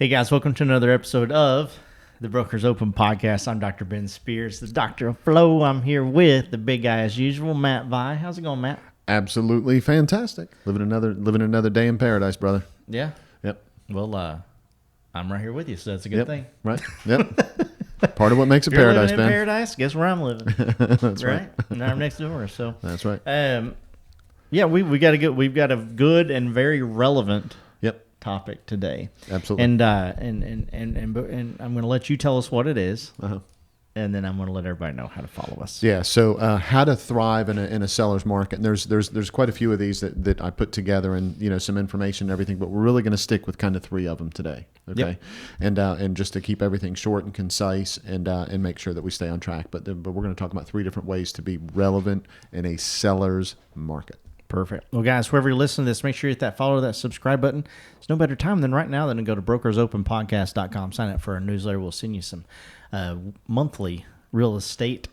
Hey guys, welcome to another episode of the Brokers Open Podcast. I'm Dr. Ben Spears, the Doctor of Flow. I'm here with the big guy as usual, Matt Vi. How's it going, Matt? Absolutely fantastic. Living another day in paradise, brother. Yeah. Yep. Well, I'm right here with you, so that's a good thing. Right. Yep. Part of what makes a If you're paradise, living in Ben. paradise, guess where I'm living? That's right. And I'm next door. So That's right. yeah, we've got a good and very relevant Yep. topic today. Absolutely. And I'm going to let you tell us what it is. Uh-huh. And then I'm going to let everybody know how to follow us. Yeah. So how to thrive in a seller's market. And there's quite a few of these that I put together, and some information and everything. But we're really going to stick with kind of three of them today. Okay. Yep. And just to keep everything short and concise, and make sure that we stay on track. But we're going to talk about three different ways to be relevant in a seller's market. Perfect. Well, guys, whoever you listen to this, make sure you hit that follow, that subscribe button. There's no better time than right now than to go to brokersopenpodcast.com. Sign up for our newsletter. We'll send you some monthly real estate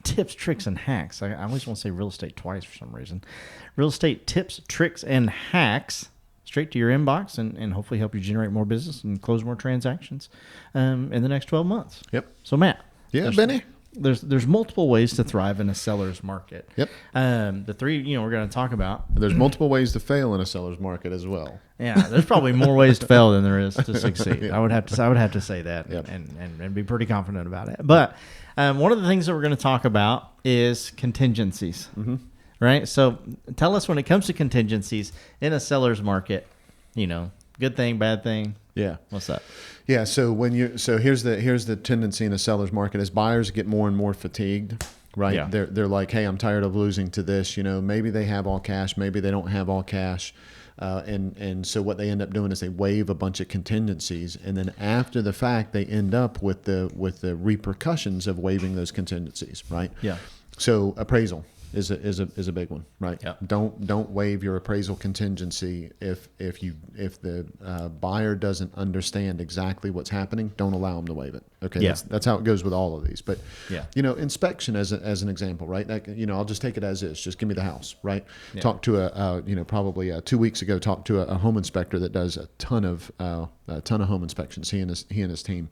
tips, tricks, and hacks. I always want to say real estate twice for some reason. Real estate tips, tricks, and hacks straight to your inbox, and hopefully help you generate more business and close more transactions in the next 12 months. Yep. So, Matt. Yeah, Benny. There's multiple ways to thrive in a seller's market. Yep. The three we're going to talk about. There's multiple ways to fail in a seller's market as well. Yeah, there's probably more ways to fail than there is to succeed. Yeah. I would have to say that. Yep. and be pretty confident about it. But one of the things that we're going to talk about is contingencies. Mm-hmm. Right? So tell us, when it comes to contingencies in a seller's market, good thing, bad thing. Yeah. What's up? Yeah, so here's the tendency in the seller's market as buyers get more and more fatigued, right? Yeah. They're like, hey, I'm tired of losing to this. Maybe they have all cash, maybe they don't have all cash, and so what they end up doing is they waive a bunch of contingencies, and then after the fact, they end up with the repercussions of waiving those contingencies, right? Yeah. So appraisal is a big one, right? Yep. Don't waive your appraisal contingency if the buyer doesn't understand exactly what's happening. Don't allow them to waive it. Okay, Yeah. that's how it goes with all of these. But Yeah. Inspection as an example, right? I'll just take it as is. Just give me the house, right? Yeah. Talked to probably 2 weeks ago. Talked to a home inspector that does a ton of home inspections. He and his team,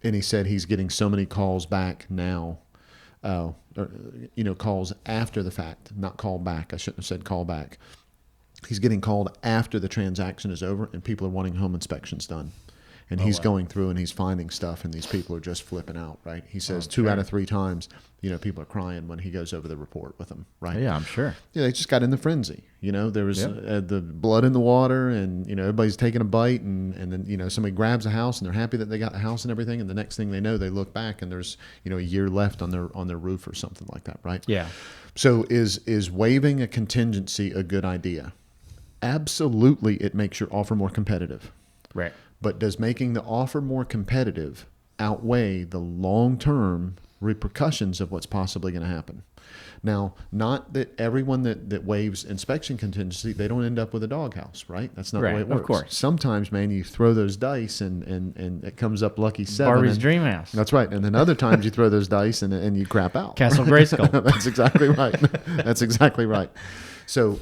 and he said he's getting so many calls back now. Calls after the fact, not call back. I shouldn't have said call back. He's getting called after the transaction is over, and people are wanting home inspections done. And he's going through and he's finding stuff, and these people are just flipping out, right? He says 2 out of 3 times, people are crying when he goes over the report with them, right? Yeah, I'm sure. Yeah, they just got in the frenzy. There was the blood in the water, and everybody's taking a bite, and then somebody grabs a house, and they're happy that they got the house and everything, and the next thing they know, they look back and there's a year left on their roof or something like that, right? Yeah. So is waiving a contingency a good idea? Absolutely, it makes your offer more competitive. Right. But does making the offer more competitive outweigh the long-term repercussions of what's possibly going to happen? Now, not that everyone that waives inspection contingency, they don't end up with a doghouse, right? That's not the way it works. Of course. Sometimes, man, you throw those dice and it comes up lucky 7. Barbie's dream house. That's right. And then other times you throw those dice and you crap out. Castle Grayskull. That's exactly right. That's exactly right. So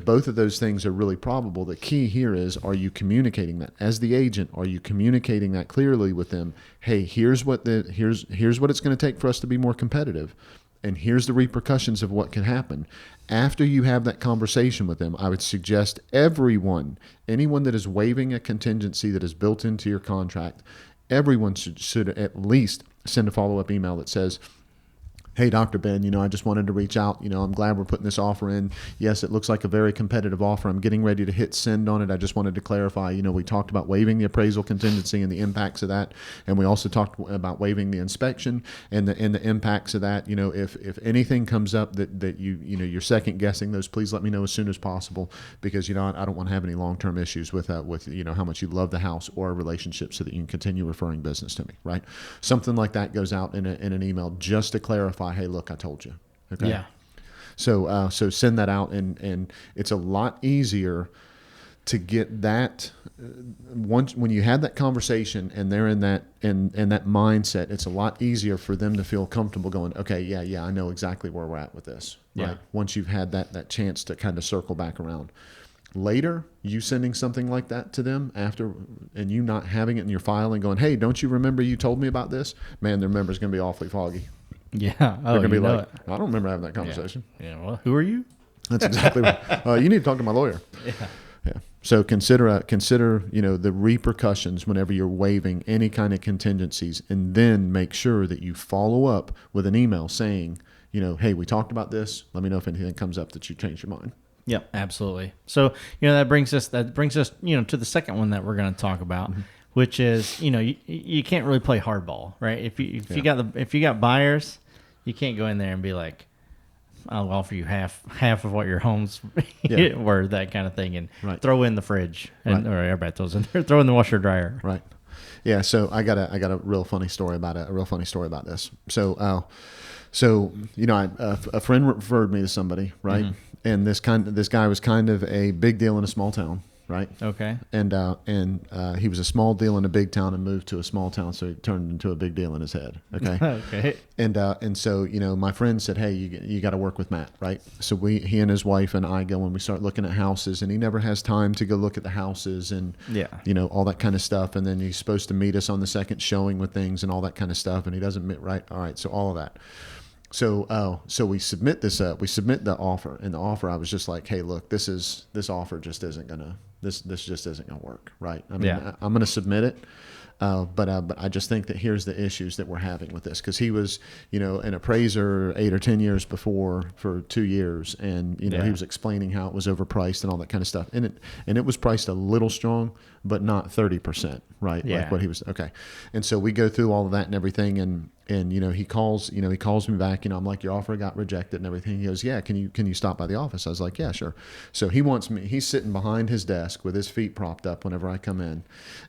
both of those things are really probable. The key here is, are you communicating that as the agent? Are you communicating that clearly with them? Hey, here's what here's what it's going to take for us to be more competitive, and here's the repercussions of what can happen. After you have that conversation with them, I would suggest anyone that is waiving a contingency that is built into your contract, everyone should at least send a follow-up email that says, hey, Dr. Ben, I just wanted to reach out. I'm glad we're putting this offer in. Yes, it looks like a very competitive offer. I'm getting ready to hit send on it. I just wanted to clarify, we talked about waiving the appraisal contingency and the impacts of that. And we also talked about waiving the inspection and the impacts of that. If anything comes up that you're second guessing those, please let me know as soon as possible, because, I don't want to have any long-term issues with how much you love the house or a relationship, so that you can continue referring business to me, right? Something like that goes out in an email just to clarify, hey, look, I told you. Okay. Yeah. So send that out, and it's a lot easier to get that once when you have that conversation and they're in that mindset. It's a lot easier for them to feel comfortable going, okay, yeah, I know exactly where we're at with this. Right. Yeah. Once you've had that chance to kind of circle back around. later, you sending something like that to them after, and you not having it in your file and going, hey, don't you remember you told me about this? Man, their memory's going to be awfully foggy. Yeah. They're Oh, going to be you know like, I don't remember having that conversation. Yeah. Well, who are you? That's exactly right. You need to talk to my lawyer. Yeah. Yeah. So consider the repercussions whenever you're waiving any kind of contingencies, and then make sure that you follow up with an email saying, hey, we talked about this. Let me know if anything comes up that you change your mind. Yep, absolutely. So, that brings us to the second one that we're going to talk about, which is, you can't really play hardball, right? If you got buyers, you can't go in there and be like, I'll offer you half of what your home's worth, that kind of thing, and throw in the fridge, and or everybody throws in there, throw in the washer dryer. Right. Yeah. So I got a real funny story about this. So, a friend referred me to somebody, right? Mm-hmm. And this guy was kind of a big deal in a small town, right? Okay. And he was a small deal in a big town and moved to a small town, so he turned into a big deal in his head. Okay. Okay. And so my friend said, hey, you got to work with Matt, right? So he and his wife and I go and we start looking at houses, and he never has time to go look at the houses and all that kind of stuff. And then he's supposed to meet us on the second showing with things and all that kind of stuff, and he doesn't meet right. All right. So all of that. So we submit the offer, and the offer, I was just like, hey, look, this offer just isn't gonna work, right? I mean, I'm gonna submit it, but I just think that here's the issues that we're having with this, because he was, an appraiser 8 or 10 years before for 2 years, and he was explaining how it was overpriced and all that kind of stuff, and it was priced a little strong, but not 30%, right? Yeah. Like what he was okay, and so we go through all of that and everything, and he calls me back, I'm like, your offer got rejected and everything. He goes, yeah, can you stop by the office? I was like, yeah, sure. So he's sitting behind his desk with his feet propped up whenever I come in,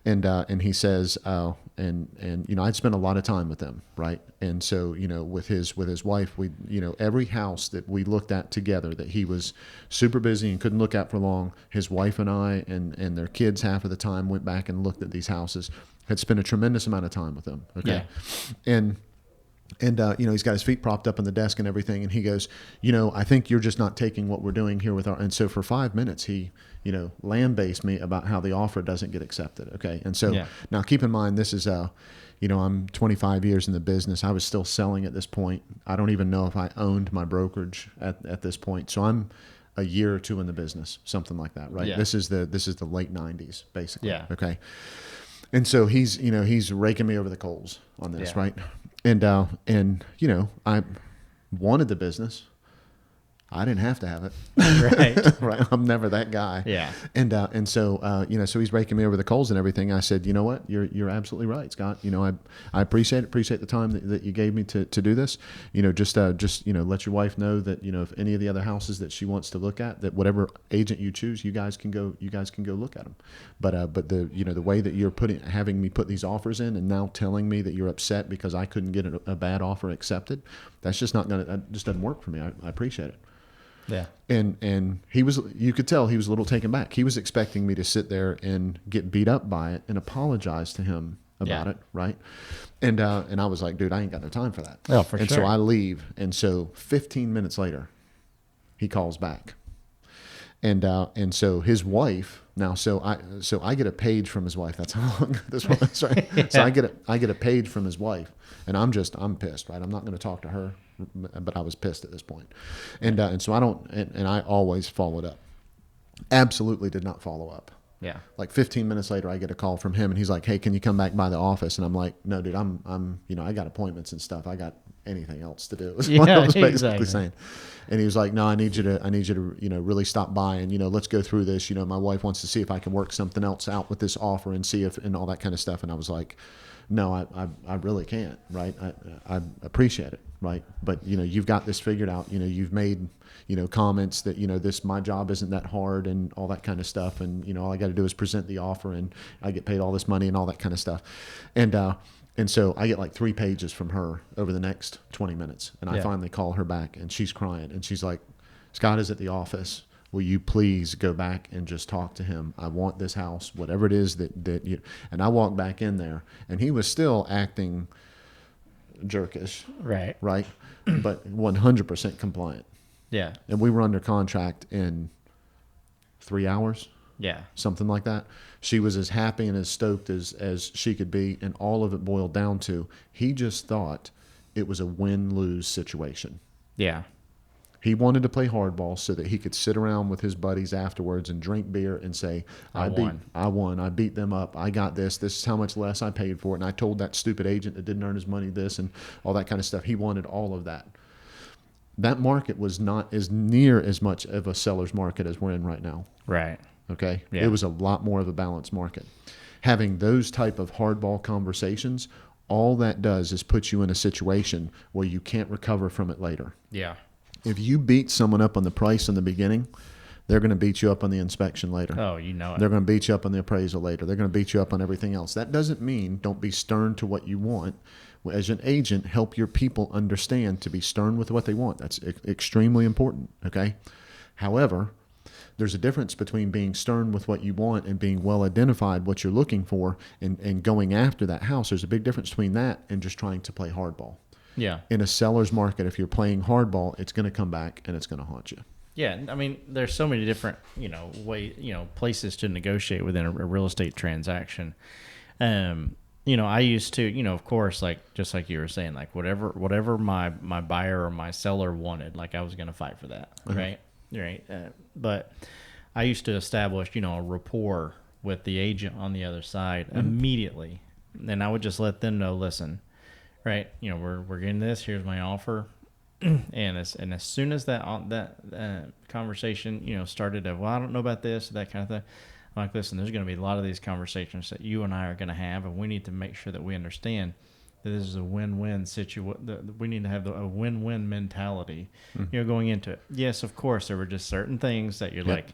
and he says, I'd spent a lot of time with them, right? And so, with his wife, we, every house that we looked at together that he was super busy and couldn't look at for long, his wife and I and their kids half of the time went back and looked at these houses, had spent a tremendous amount of time with them. Okay. Yeah. And he's got his feet propped up on the desk and everything. And he goes, I think you're just not taking what we're doing here with and so for 5 minutes, he, lambasted me about how the offer doesn't get accepted. Okay. And so now keep in mind, this is, I'm 25 years in the business. I was still selling at this point. I don't even know if I owned my brokerage at this point. So I'm a year or two in the business, something like that. Right. Yeah. This is the late 90s, basically. Yeah. Okay. And so he's raking me over the coals on this. Right. And I wanted the business. I didn't have to have it. Right. Right. I'm never that guy. Yeah. And so so he's raking me over the coals and everything. I said, you know what? You're absolutely right, Scott. I appreciate the time that you gave me to do this. Just let your wife know that, if any of the other houses that she wants to look at, that whatever agent you choose, you guys can go look at them. But the way that you're having me put these offers in and now telling me that you're upset because I couldn't get a bad offer accepted, that's just that just doesn't work for me. I appreciate it. Yeah. And you could tell he was a little taken back. He was expecting me to sit there and get beat up by it and apologize to him about it. Right. And I was like, dude, I ain't got no time for that. Oh, for sure. And so I leave. And so 15 minutes later, he calls back. And so his wife now, so I get a page from his wife. That's how long this was, right? Yeah. So I get a page from his wife, and I'm pissed, right? I'm not going to talk to her, but I was pissed at this point. And so I always followed up. Absolutely did not follow up. Yeah. Like 15 minutes later, I get a call from him, and he's like, "Hey, can you come back by the office?" And I'm like, "No, dude, I'm I got appointments and stuff. I got anything else to do." Is what I was basically saying. And he was like, "No, I need you to really stop by and let's go through this. My wife wants to see if I can work something else out with this offer and see if and all that kind of stuff." And I was like, "No, I really can't. Right? I appreciate it. Right? But you've got this figured out. You've made." Comments that, my job isn't that hard and all that kind of stuff. And, all I got to do is present the offer and I get paid all this money and all that kind of stuff. And so I get like 3 pages from her over the next 20 minutes. And I finally call her back and she's crying and she's like, "Scott is at the office. Will you please go back and just talk to him? I want this house, whatever it is that you," and I walked back in there and he was still acting jerkish. Right. Right. But 100% compliant. Yeah. And we were under contract in 3 hours, Yeah. something like that. She was as happy and as stoked as she could be, and all of it boiled down to he just thought it was a win-lose situation. Yeah. He wanted to play hardball so that he could sit around with his buddies afterwards and drink beer and say, I won, I beat them up, I got this is how much less I paid for it, and I told that stupid agent that didn't earn his money this, and all that kind of stuff. He wanted all of that. That market was not as near as much of a seller's market as we're in right now. Right. Okay? Yeah. It was a lot more of a balanced market. Having those type of hardball conversations, all that does is put you in a situation where you can't recover from it later. Yeah. If you beat someone up on the price in the beginning, they're going to beat you up on the inspection later. Oh, you know it. They're going to beat you up on the appraisal later. They're going to beat you up on everything else. That doesn't mean don't be stern to what you want. As an agent, help your people understand to be stern with what they want. That's extremely important, okay? However, there's a difference between being stern with what you want and being well identified what you're looking for and going after that house. There's a big difference between that and just trying to play hardball. Yeah. In a seller's market, if you're playing hardball, it's going to come back and it's going to haunt you. Yeah, I mean, there's so many different, places to negotiate within a real estate transaction. I used to, of course, like just like you were saying, like whatever my buyer or my seller wanted, like I was going to fight for that, right? Right. But I used to establish, a rapport with the agent on the other side immediately, and I would just let them know, listen. Right, we're getting this. Here's my offer, and as soon as that conversation, started of, well, I don't know about this, that kind of thing. I'm like, listen, there's going to be a lot of these conversations that you and I are going to have, and we need to make sure that we understand that this is a win-win situation. We need to have a win-win mentality, going into it. Yes, of course, there were just certain things that you're like,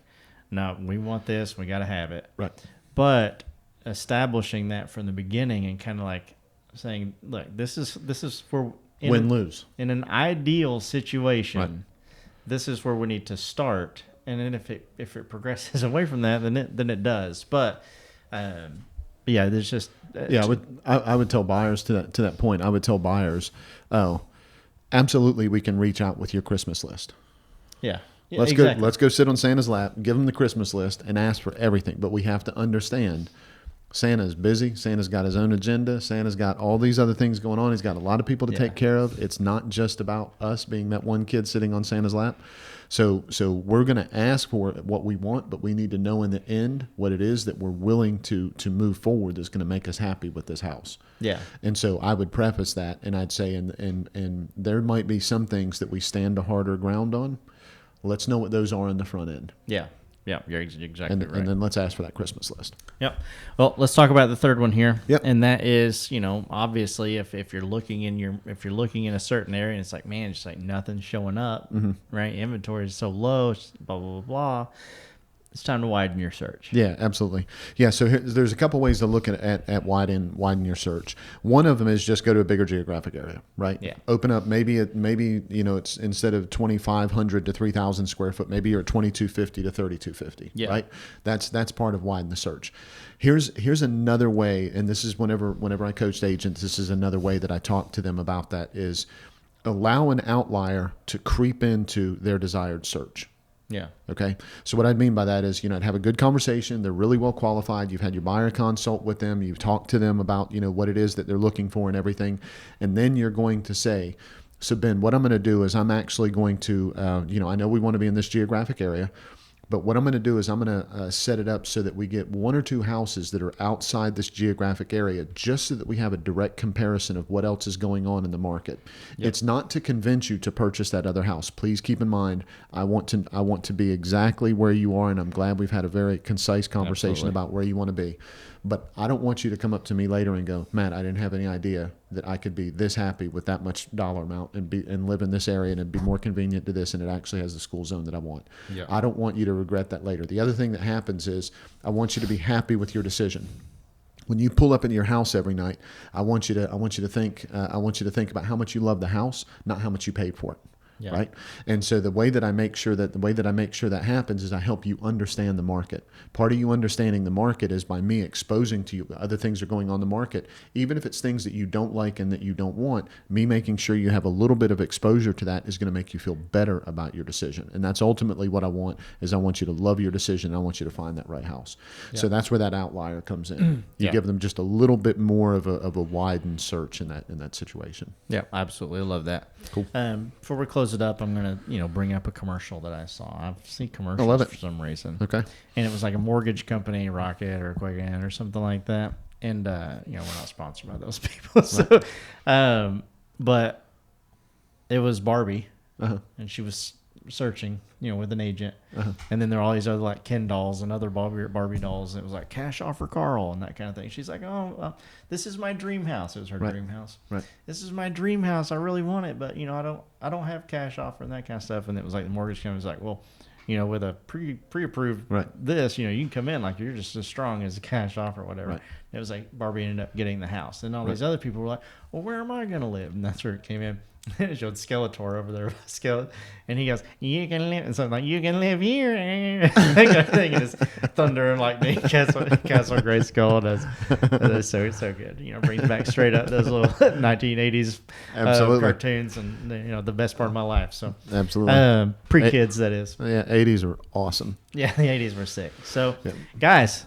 no, we want this, we got to have it. Right. But establishing that from the beginning and kind of like saying, look, this is for win-lose. In an ideal situation, this is where we need to start. And then if it progresses away from that, then it does. But there's just I would tell buyers to that point. I would tell buyers, absolutely, we can reach out with your Christmas list. Yeah. Let's go sit on Santa's lap, give him the Christmas list, and ask for everything. But we have to understand. Santa's busy. Santa's got his own agenda. Santa's got all these other things going on. He's got a lot of people to take care of. It's not just about us being that one kid sitting on Santa's lap. So we're going to ask for what we want, but we need to know in the end what it is that we're willing to move forward that's going to make us happy with this house. Yeah. And so I would preface that, and I'd say, and there might be some things that we stand a harder ground on. Let's know what those are in the front end. Yeah. Yeah, you're exactly right. And then let's ask for that Christmas list. Yep. Well, let's talk about the third one here. Yep. And that is, obviously, if you're looking in a certain area and it's like, man, it's like nothing's showing up, right? Inventory is so low, blah blah blah blah. It's time to widen your search. Yeah, absolutely. Yeah, so there's a couple ways to look at widen your search. One of them is just go to a bigger geographic area, right? Yeah. Open up maybe it's instead of 2,500 to 3,000 square foot, maybe you're at 2,250 to 3,250, right? That's part of widen the search. Here's another way, and this is whenever I coached agents, this is another way that I talk to them about that is allow an outlier to creep into their desired search. Yeah. Okay. So what I'd mean by that is, have a good conversation. They're really well qualified. You've had your buyer consult with them. You've talked to them about, what it is that they're looking for and everything. And then you're going to say, so Ben, what I'm going to do is I'm actually going to, I know we want to be in this geographic area, but what I'm going to do is I'm going to set it up so that we get one or two houses that are outside this geographic area, just so that we have a direct comparison of what else is going on in the market. Yep. It's not to convince you to purchase that other house. Please keep in mind, I want to be exactly where you are, and I'm glad we've had a very concise conversation about where you want to be. But I don't want you to come up to me later and go, Matt, I didn't have any idea that I could be this happy with that much dollar amount and live in this area and it'd be more convenient to this, and it actually has the school zone that I want. Yeah. I don't want you to regret that later. The other thing that happens is I want you to be happy with your decision. When you pull up into your house every night, I want you to think about how much you love the house, not how much you paid for it. Yeah. right? And so the way that I make sure that happens is I help you understand the market. Part of you understanding the market is by me exposing to you other things that are going on in the market, even if it's things that you don't like and that you don't want. Me making sure you have a little bit of exposure to that is going to make you feel better about your decision. And that's ultimately what I want. Is I want you to love your decision. I want you to find that right house. Yeah. So that's where that outlier comes in. You Yeah. give them just a little bit more of a widened search in that situation. Yeah, absolutely. I love that. Cool. Before we close it up, I'm gonna bring up a commercial that I saw. I've seen commercials love it. for some reason. Okay. And it was like a mortgage company, Rocket or Quicken or something like that. And we're not sponsored by those people. So, but it was Barbie, and she was searching, with an agent, and then there are all these other like Ken dolls and other Barbie dolls. And it was like cash offer Carl and that kind of thing. She's like, "Oh, this is my dream house." It was her dream house. Right. This is my dream house. I really want it, but I don't have cash offer and that kind of stuff. And it was like the mortgage company was like, "Well, with a pre-approved this, you can come in like you're just as strong as a cash offer or whatever." Right. It was like Barbie ended up getting the house, and all these other people were like, "Well, where am I going to live?" And that's where it came in. It showed Skeletor over there, and he goes, "You can live," and something like, "You can live here." That kind of thing. And it's thunder and lightning, Castle Grayskull. That's so good. Brings back straight up those little 1980s cartoons, and the best part of my life. So absolutely, pre-kids that is. Yeah, 80s were awesome. Yeah, the 80s were sick. So guys,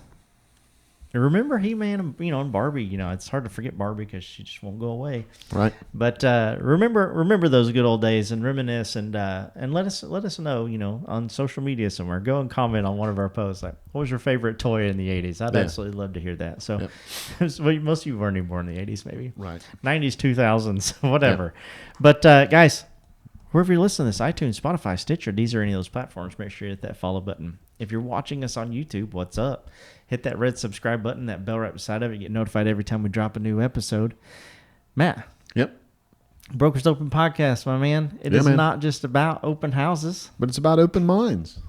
remember He-Man and Barbie. It's hard to forget Barbie because she just won't go away. Right. But remember those good old days and reminisce and let us know, on social media somewhere. Go and comment on one of our posts. Like, what was your favorite toy in the 80s? I'd absolutely love to hear that. So most of you weren't even born in the 80s, maybe. Right. 90s, 2000s, whatever. But guys, wherever you listen to this, iTunes, Spotify, Stitcher, these are any of those platforms. Make sure you hit that follow button. If you're watching us on YouTube, what's up? Hit that red subscribe button, that bell right beside of it. Get notified every time we drop a new episode. Matt. Yep. Brokers Open Podcast, my man. It is not just about open houses. But it's about open minds.